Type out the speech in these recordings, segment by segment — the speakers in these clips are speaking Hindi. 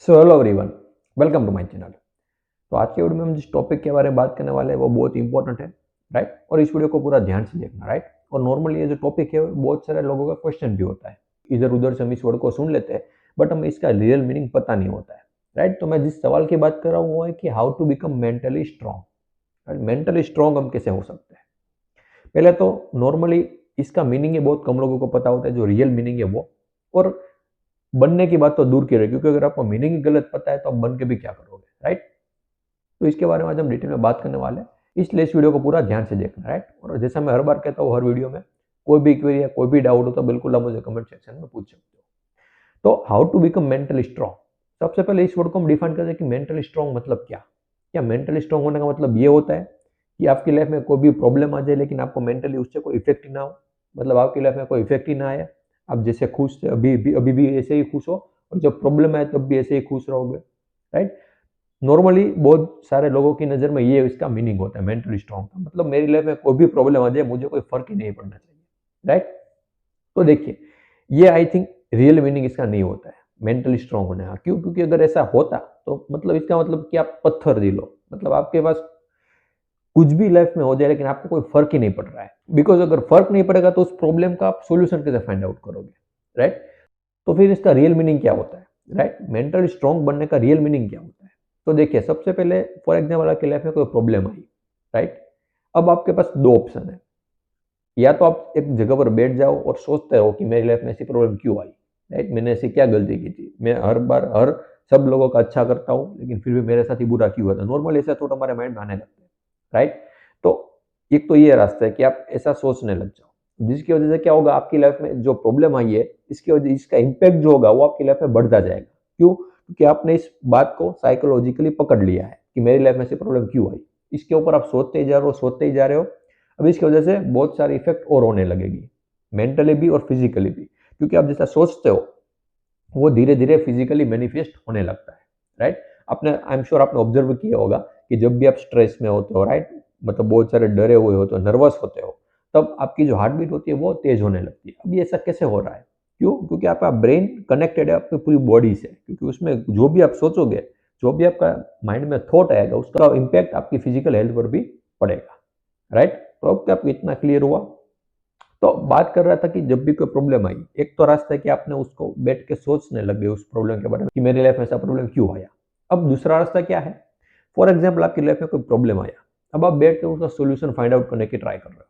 So hello everyone, welcome to my channel. तो आज के वीडियो में हम जिस टॉपिक के बारे में बात करने वाले हैं वो बहुत इंपॉर्टेंट है, राइट। और इस वीडियो को पूरा ध्यान से देखना, राइट। और नॉर्मली ये जो टॉपिक है बहुत सारे लोगों का क्वेश्चन भी होता है, इधर उधर से हम इस वर्ड को सुन लेते हैं बट हमें इसका रियल मीनिंग पता नहीं होता है, राइट। तो मैं जिस सवाल की बात कर रहा हूँ वो है कि how to become mentally strong, right. Mentally strong हम कैसे हो सकते हैं। पहले तो नॉर्मली इसका मीनिंग है बहुत कम लोगों को पता होता है, जो रियल मीनिंग है वो। और बनने की बात तो दूर की रहे, क्योंकि अगर आपको मीनिंग ही गलत पता है तो आप बन के भी क्या करोगे, राइट। तो इसके बारे में आज हम डिटेल में बात करने वाले हैं, इसलिए इस वीडियो को पूरा ध्यान से देखना, राइट। और जैसा मैं हर बार कहता हूँ हर वीडियो में, कोई भी क्वेरी या कोई भी डाउट हो तो बिल्कुल आप मुझे कमेंट सेक्शन में पूछ सकते हो। तो how to become mentally strong, सबसे पहले इस वर्ड को हम डिफाइन करते हैं कि मेंटली स्ट्रांग मतलब क्या। क्या मेंटली स्ट्रांग होने का मतलब ये होता है कि आपकी लाइफ में कोई भी प्रॉब्लम आ जाए लेकिन आपको मेंटली उससे कोई इफेक्ट ही ना हो, मतलब आपकी लाइफ में कोई इफेक्ट ही ना आए, आप जैसे खुश थे अभी भी ऐसे ही खुश हो, और जब प्रॉब्लम आए तब भी ऐसे ही खुश रहोगे, राइट। नॉर्मली बहुत सारे लोगों की नज़र में ये इसका मीनिंग होता है मेंटली स्ट्रांग का, मतलब मेरी लाइफ में कोई भी प्रॉब्लम आ जाए मुझे कोई फर्क ही नहीं पड़ना चाहिए, राइट। तो देखिए, ये आई थिंक रियल मीनिंग इसका नहीं होता है मेंटली स्ट्रांग होने का। क्यों? क्योंकि अगर ऐसा होता तो मतलब इसका मतलब कि आप पत्थर दिल हो, मतलब आपके पास कुछ भी लाइफ में हो जाए लेकिन आपको कोई फर्क ही नहीं पड़ रहा है। बिकॉज अगर फर्क नहीं पड़ेगा तो उस प्रॉब्लम का आप सोल्यूशन कैसे फाइंड आउट करोगे, राइट। तो फिर इसका रियल मीनिंग क्या होता है, राइट। मेंटली स्ट्रांग बनने का रियल मीनिंग क्या होता है। तो देखिए, सबसे पहले फॉर एग्जाम्पल आपकी लाइफ में कोई प्रॉब्लम आई, राइट। अब आपके पास दो ऑप्शन है, या तो आप एक जगह पर बैठ जाओ और सोचते रहो कि मेरी लाइफ में ऐसी प्रॉब्लम क्यों आई, राइट। मैंने ऐसी क्या गलती की थी, मैं हर बार हर सब लोगों का अच्छा करता हूँ लेकिन फिर भी मेरे साथ ही बुरा क्यों होता है। नॉर्मल ऐसा थॉट हमारे माइंड में आने लगते हैं, राइट। तो एक तो ये रास्ता है कि आप ऐसा सोचने लग जाओ, जिसकी वजह से क्या होगा, आपकी लाइफ में जो प्रॉब्लम आई है इसकी वजह इसका इम्पैक्ट जो होगा वो आपकी लाइफ में बढ़ता जाएगा। क्यों? क्योंकि आपने इस बात को साइकोलॉजिकली पकड़ लिया है कि मेरी लाइफ में ऐसी प्रॉब्लम क्यों आई। इसके ऊपर आप सोचते ही जा रहे हो, सोचते ही जा रहे हो। अब इसकी वजह से बहुत सारी इफेक्ट और होने लगेगी, मेंटली भी और फिजिकली भी। क्योंकि आप जैसा सोचते हो वो धीरे धीरे फिजिकली मैनिफेस्ट होने लगता है, राइट। आपने आई एम श्योर आपने ऑब्जर्व किया होगा कि जब भी आप स्ट्रेस में होते हो, राइट, मतलब बहुत सारे डरे हुए होते हो, नर्वस होते हो, तब आपकी जो हार्ट बीट होती है वो तेज होने लगती है। अब ये ऐसा कैसे हो रहा है? क्यों? क्योंकि आपका ब्रेन कनेक्टेड है आपकी पूरी बॉडी से, क्योंकि उसमें जो भी आप सोचोगे, जो भी आपका माइंड में थॉट आएगा उसका इम्पैक्ट आपकी फिजिकल हेल्थ पर भी पड़ेगा, राइट। तो अब क्या आपको इतना क्लियर हुआ? तो बात कर रहा था कि जब भी कोई प्रॉब्लम आई, एक तो रास्ता है कि आपने उसको बैठ के सोचने लगे उस प्रॉब्लम के बारे में कि मेरी लाइफ में ऐसा प्रॉब्लम क्यों आया। अब दूसरा रास्ता क्या है? फॉर एग्जाम्पल आपकी लाइफ में कोई प्रॉब्लम आया, अब आप बैठ के उसका सोल्यूशन फाइंड आउट करने की ट्राई कर रहे हो,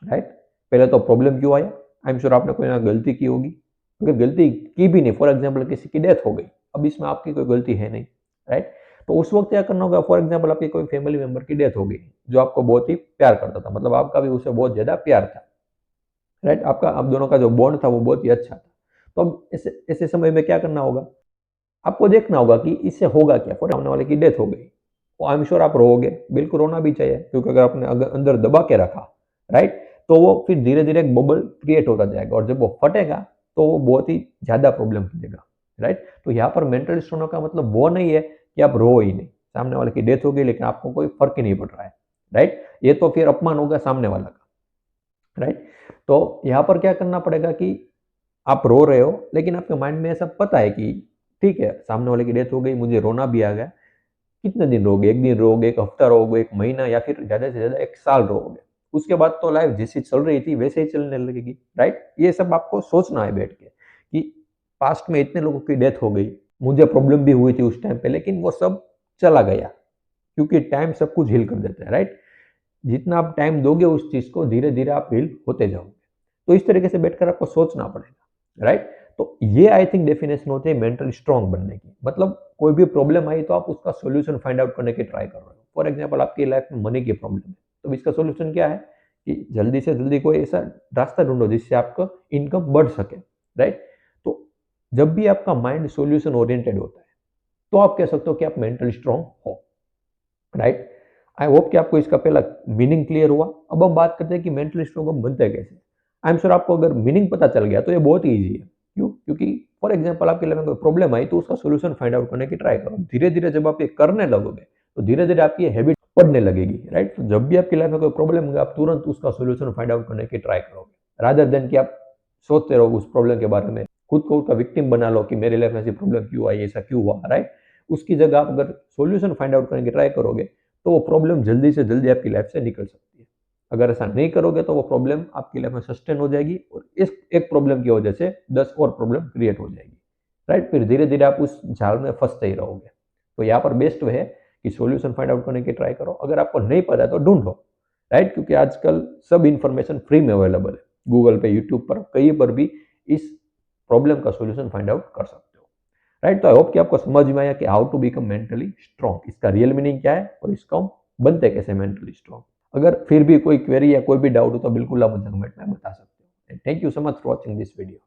राइट। पहले तो प्रॉब्लम क्यों आया, आई एम श्योर आपने कोई ना गलती की होगी। अगर गलती की भी नहीं, फॉर एग्जाम्पल किसी की डेथ हो गई, अब इसमें आपकी कोई गलती है नहीं, राइट। तो उस वक्त क्या करना होगा, फॉर एग्जाम्पल आपकी कोई फैमिली मेंबर की डेथ हो गई जो आपको बहुत ही प्यार करता था, मतलब आपका भी उसे बहुत ज्यादा प्यार था, राइट। आपका आप दोनों का जो बॉन्ड था वो बहुत ही अच्छा था। तो अब ऐसे ऐसे समय में क्या करना होगा, आपको देखना होगा कि इससे होगा क्या। फॉर सामने वाले की डेथ हो गई, तो आई एम श्योर आप रोओगे, बिल्कुल रोना भी चाहिए, क्योंकि अगर आपने अंदर दबा के रखा, राइट, तो वो फिर धीरे धीरे एक बबल क्रिएट होता जाएगा और जब वो फटेगा तो वो बहुत ही ज्यादा प्रॉब्लम देगा, राइट। तो यहाँ पर मेंटल स्टोन का मतलब वो नहीं है कि आप रो ही नहीं, सामने वाले की डेथ हो गई लेकिन आपको कोई फर्क ही नहीं पड़ रहा है, राइट। ये तो फिर अपमान होगा सामने वाला का, राइट। तो यहाँ पर क्या करना पड़ेगा कि आप रो रहे हो लेकिन आपके माइंड में ऐसा पता है कि ठीक है, सामने वाले की डेथ हो गई, मुझे रोना भी आ गया। कितने दिन रोगे? एक दिन रोगे, एक हफ्ता रोगे, एक महीना, या फिर ज्यादा से ज्यादा एक साल रोगे। उसके बाद तो लाइफ जैसी चल रही थी वैसे ही चलने लगेगी, राइट। ये सब आपको सोचना है बैठ के कि पास्ट में इतने लोगों की डेथ हो गई, मुझे प्रॉब्लम भी हुई थी उस टाइम पे, लेकिन वो सब चला गया, क्योंकि टाइम सब कुछ हील कर देता है, राइट। जितना आप टाइम दोगे उस चीज को, धीरे धीरे आप हील होते जाओगे। तो इस तरीके से बैठकर आपको सोचना पड़ेगा, राइट। तो ये आई थिंक डेफिनेशन होती है मेंटली स्ट्रांग बनने की। मतलब कोई भी प्रॉब्लम आई तो आप उसका सोल्यूशन फाइंड आउट करने की ट्राई कर रहे हो। फॉर एग्जाम्पल आपकी लाइफ में मनी की प्रॉब्लम है, तो इसका सोल्यूशन क्या है कि जल्दी से जल्दी कोई ऐसा रास्ता ढूंढो जिससे आपका इनकम बढ़ सके, राइट। तो जब भी आपका माइंड सोल्यूशन ओरिएंटेड होता है तो आप कह सकते हो कि आप मेंटली स्ट्रांग हो, राइट। आई होप कि आपको इसका पहला मीनिंग क्लियर हुआ। अब हम बात करते हैं कि मेंटल स्ट्रांग हम बनते हैं कैसे। आई एम श्योर आपको अगर मीनिंग पता चल गया तो ये बहुत ही ईजी है। क्यों? क्योंकि फॉर एग्जाम्पल आपके लाइफ में कोई प्रॉब्लम आई तो उसका सोल्यूशन फाइंड आउट करने की ट्राई करो। धीरे धीरे जब आप ये करने लगोगे तो धीरे धीरे आपकी हैबिट पड़ने लगेगी, राइट। तो जब भी आपकी लाइफ में कोई प्रॉब्लम होगी आप तुरंत उसका सोल्यूशन फाइंड आउट करने की ट्राई करोगे, रादर देन कि आप सोचते रहो उस प्रॉब्लम के बारे में खुद को उसका विक्टिम बना लो कि मेरे लाइफ में ऐसी प्रॉब्लम क्यों आई, ऐसा क्यों हुआ, राइट। उसकी जगह आप अगर सॉल्यूशन फाइंड आउट करने की ट्राई करोगे तो वो प्रॉब्लम जल्दी से जल्दी आपकी लाइफ से निकल सकती है। अगर ऐसा नहीं करोगे तो वो प्रॉब्लम आपकी लाइफ में सस्टेन हो जाएगी और इस एक प्रॉब्लम की वजह से 10 और प्रॉब्लम क्रिएट हो जाएगी, राइट। फिर धीरे धीरे आप उस जाल में फंसते ही रहोगे। तो यहाँ पर बेस्ट वे है कि सॉल्यूशन फाइंड आउट करने की ट्राई करो। अगर आपको नहीं पता है तो ढूंढ लो, राइट, क्योंकि आजकल सब इन्फॉर्मेशन फ्री में अवेलेबल है। गूगल पे, यूट्यूब पर, कहीं पर भी इस प्रॉब्लम का सॉल्यूशन फाइंड आउट कर सकते हो, राइट। तो आई होप कि आपको समझ में आया कि how to become mentally strong, इसका रियल मीनिंग क्या है और इसको हम बनते कैसे मेंटली स्ट्रॉन्ग। अगर फिर भी कोई क्वेरी या कोई भी डाउट हो तो बिल्कुल आप मुझे कमेंट में बता सकते हो। Thank you so much for watching this video.